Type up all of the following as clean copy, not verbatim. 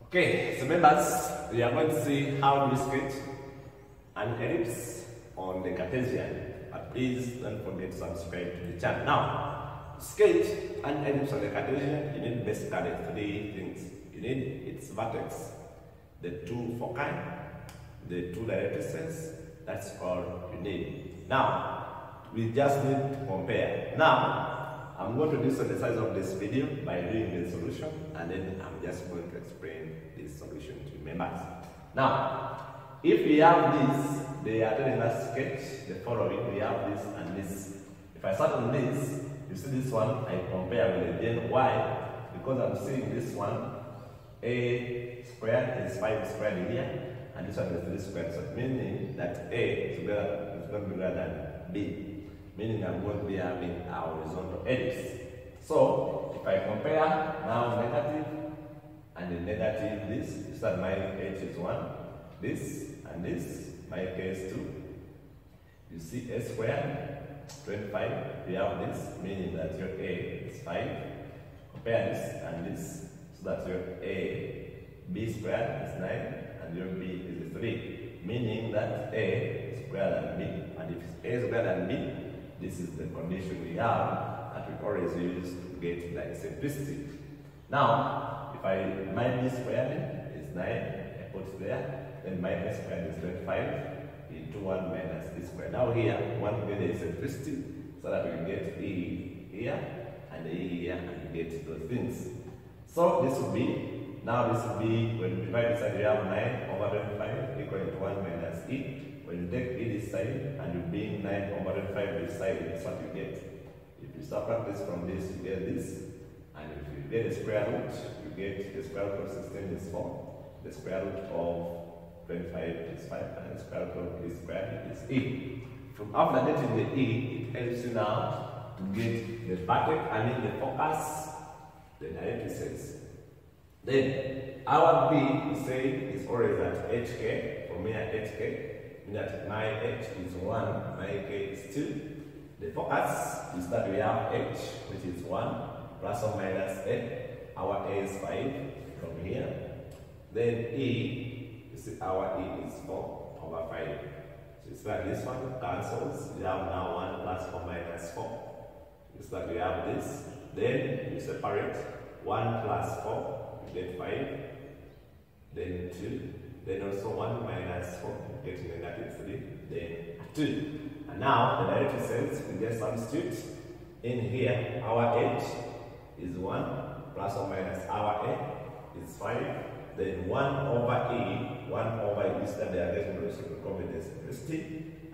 Okay, so members, we are going to see how to sketch an ellipse on the Cartesian. But please don't forget to subscribe to the channel. Now, to sketch an ellipse on the Cartesian, you need basically three things. You need its vertex, the two foci, the two directrices. That's all you need. Now, we just need to compare. Now, I'm going to do so the size of this video by doing the solution, and then I'm just going to explain this solution to you members. Now, if we have this, they are telling us sketch the following. We have this and this. If I start on this, you see this one, I compare with it. Then why? Because I'm seeing this one, a squared is 5 squared here, and this one is 3 squared. So meaning that a is going to be greater than b. Meaning I'm going to be having a horizontal ellipse. So if I compare now negative and the negative this, is that my h is 1, this and this, my k is 2. You see a squared, 25, we have this, meaning that your a is 5. Compare this and this, so that your a, b squared is 9, and your b is 3. Meaning that a is greater than b, and if a is greater than b, this is the condition we have that we always use to get the eccentricity. Now, if my b squared is 9, I put it there, then my a squared is 25 into 1 minus b squared. Now here, we want to get the eccentricity so that we can get e here and e here and get those things. So this will be, now this will be, when we divide this side, we have 9 over 25 equal to 1 minus e. When you take e this side and you bring 9 over 25 this side, that's what you get. If you subtract this from this, you get this. And if you get the square root, you get the square root of 16 is 4. The square root of 25 is 5. And the square root of e squared is e. From after getting the e, it helps you now to get the vertex, the focus, the directrices. Then our b, we say, is always at hk, from here hk. That my h is 1, my k is 2. The focus is that we have h, which is 1, plus or minus a. Our a is 5 from here. Then e, you see our e is 4 over 5. So it's like this one cancels. We have now 1 plus or minus 4. It's like we have this. Then we separate 1 plus 4, we get 5. Then 2. Then also 1 minus 4, we get negative 3, then 2. And now the directrices, we just substitute. In here, our h is 1, plus or minus our a is 5. Then 1 over e, 1 over e, is that they are getting the reciprocal with the simplicity.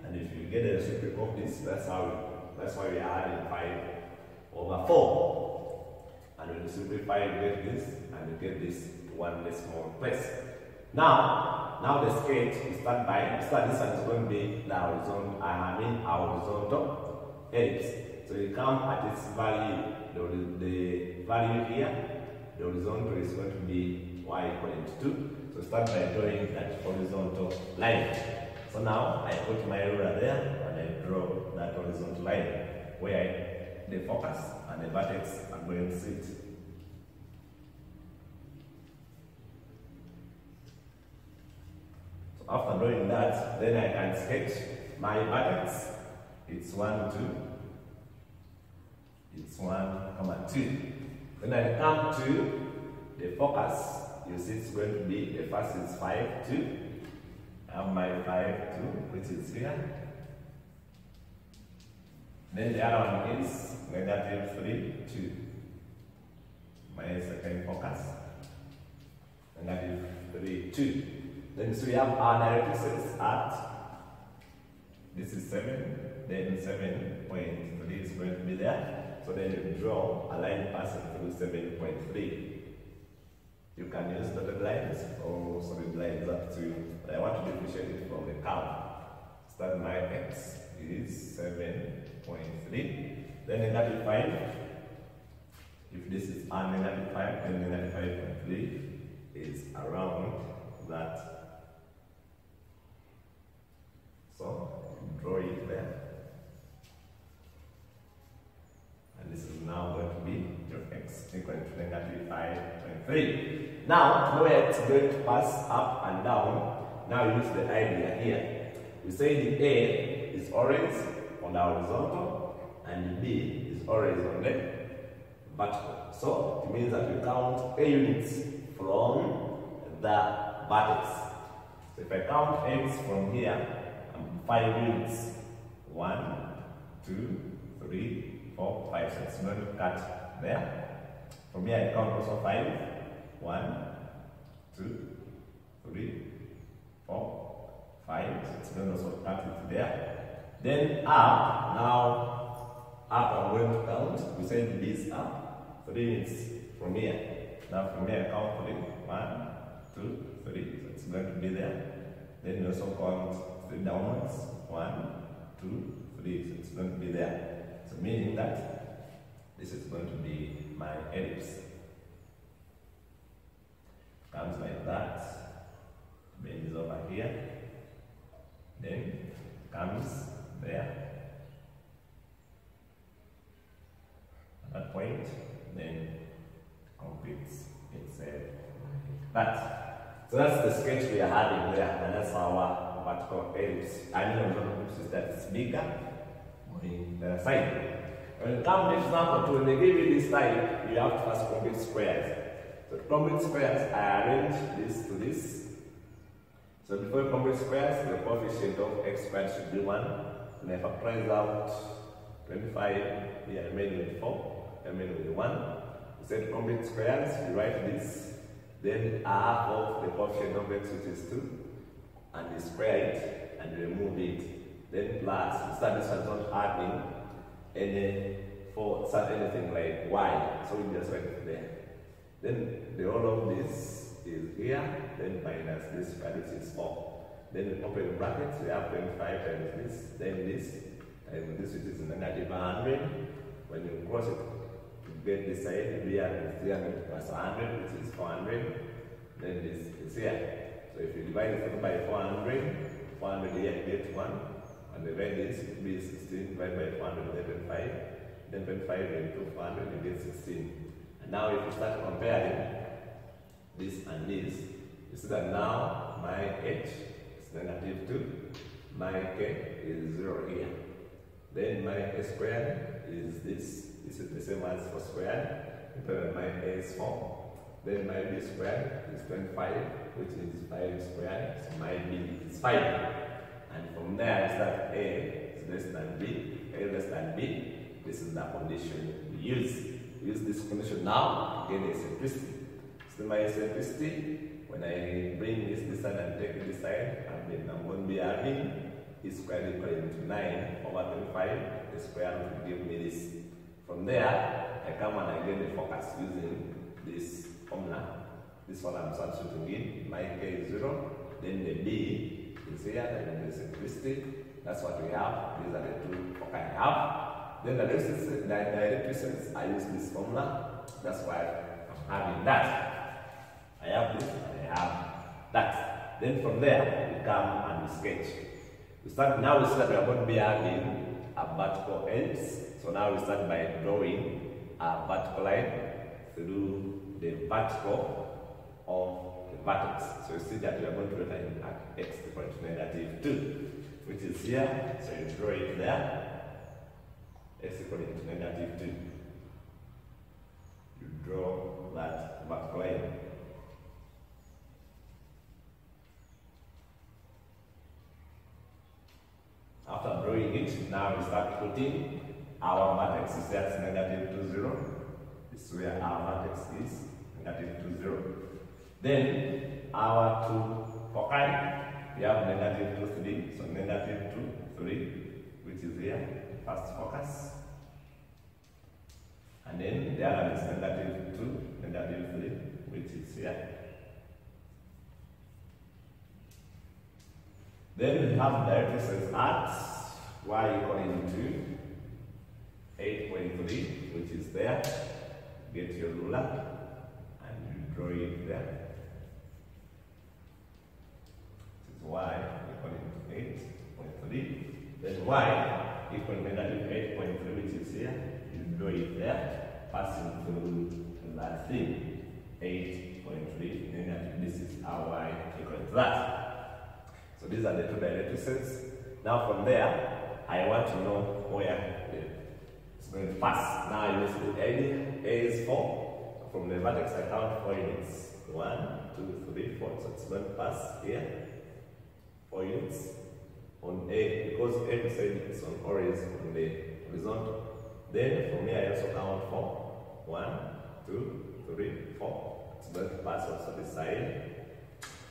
And if you get the reciprocal of this, that's why we are adding 5 over 4. And when you simplify, you get this, and you get this one decimal place. Now the sketch is start this one is going to be the horizontal, horizontal ellipse. So you come at its value, the value here, the horizontal is going to be y equal to 2. So start by drawing that horizontal line. So now I put my ruler there and I draw that horizontal line where the focus and the vertex are going to sit. After drawing that, then I can sketch my vertex. It's 1, 2. It's 1, 2. When I come to the focus, you see it's going to be, the first is 5, 2. I have my 5, 2, which is here. Then the other one is negative 3, 2. My second focus. Negative 3, 2. Then so we have our directrices at, this is 7, then 7.3 is going to be there. So then you draw a line passing through 7.3. You can use dotted lines or solid lines up to you. But I want to differentiate it from the curve. So that my x is 7.3. Then negative 5. If this is a negative 5, then negative 5.3 is around that. So, draw it there. And this is now going to be your x equal to negative negative 5.3. Now, to know where it's going to pass up and down, now use the idea here. We say the A is always on the horizontal and the B is always on the vertical. So it means that we count A units from the vertex. So if I count X from here, 5 units. 1, 2, 3, 4, 5. So it's going to cut there. From here I count also 5. 1, 2, 3, 4, 5. So it's going to also cut it there. Then up. Now up I'm going to count. We said this up. 3 units from here. Now from here I count 3. 1, 2, 3. So it's going to be there. Then you also count 3 downwards. 1, 2, 3. So it's going to be there. So meaning that this is going to be my ellipse. Comes like that. Bends over here. Then comes there. At that point, then completes itself like that. So that's the sketch we are having there, and that's our vertical ellipse. I mean, ellipse is that it's bigger on the side. When it comes to example 2, when they give you this type, you have to first complete squares. So to complete squares, I arrange this to this. So before you complete squares, the coefficient of x squared should be 1. And if I factorize out 25, we are remaining with 4, remaining with 1. So to complete squares, you write this. Then half of the coefficient of x, which is 2, and you square it and remove it. Then plus, you start this one not adding any for anything like y, so we just write it there. Then the whole of this is here, then minus this square, which is 4. Then we open the brackets, we have 25 times this, then this, and this which is negative 100. When you cross it, get this side, we have 300 plus 100, which is 400. Then this is here. So if you divide it by 400, 400 here, you get 1. And divide this, it will be 16 divided by 400, then 25. Then 25 into 400, you get 16. And now if you start comparing this and this, you see that now my h is negative 2, my k is 0 here. Then my a squared is this. This is the same as for squared. My a is 4. Then my b squared is 25, which is 5 squared. So my b is 5. And from there, it's that a is less than b, a less than b. This is the condition we use. We use this condition now to gain eccentricity. So my eccentricity, when I bring this side and take this side, I'm going to be having e squared equal to 9 over 25. The square root will give me this. From there, I come and I get the focus using this formula. This one I'm substituting in. My k is 0. Then the b is here, and the eccentricity. That's what we have. These are the two foci I have. Then the electricities, I use this formula. That's why I'm having that. I have this and I have that. Then from there, we come and we sketch. We start now. We see that we are going to be having a vertical ellipse. So now we start by drawing a vertical line through the vertical of the vertex. So you see that we are going to return at x equal to negative 2, which is here. So you draw it there. X equal to negative 2. You draw that vertical line. After drawing it, now we start putting our vertex is at negative 2, 0. This is where our vertex is, negative 2, 0. Then our two foci, we have negative 2, 3. So negative 2, 3, which is here, first focus. And then the other is negative 2, negative 3, which is here. Then we have directrices at y equal to 8.3, which is there. Get your ruler and you draw it there. This is y equal to 8.3. Then y equal to negative 8.3, which is here. You draw it there, passing through that thing, 8.3, then this is our y equal to that. So these are the two directrices. Now from there, I want to know where it's going to pass. Now I use the A is 4. From the vertex I count 4 units. 1, 2, 3, 4. So it's going to pass here. 4 units on A, because A said it's on always on the horizontal. Then from here I also count 4. 1, 2, 3, 4. It's going to pass also this side.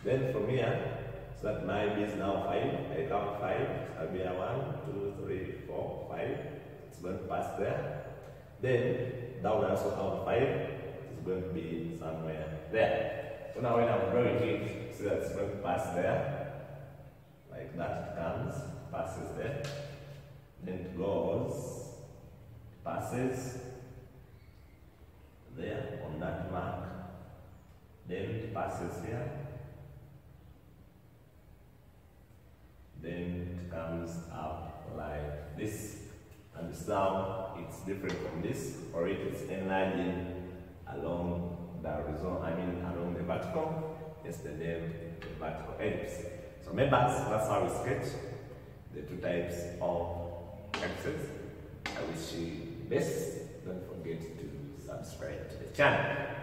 Then from here, so that my B is now 5. I count 5. I'll be a 1, 2, 3, 4, 5. It's going to pass there. Then down I also count 5. It's going to be somewhere there. So now when I'm drawing it, so that's going to pass there. Like that, it comes, passes there. Then it goes, passes there on that mark. Then it passes here. Then it comes up like this. And now it's different from this, or it is enlarging along the horizontal, along the vertical. It's the name, the vertical ellipse. So members, that's how we sketch the two types of ellipses. I wish you the best. Don't forget to subscribe to the channel.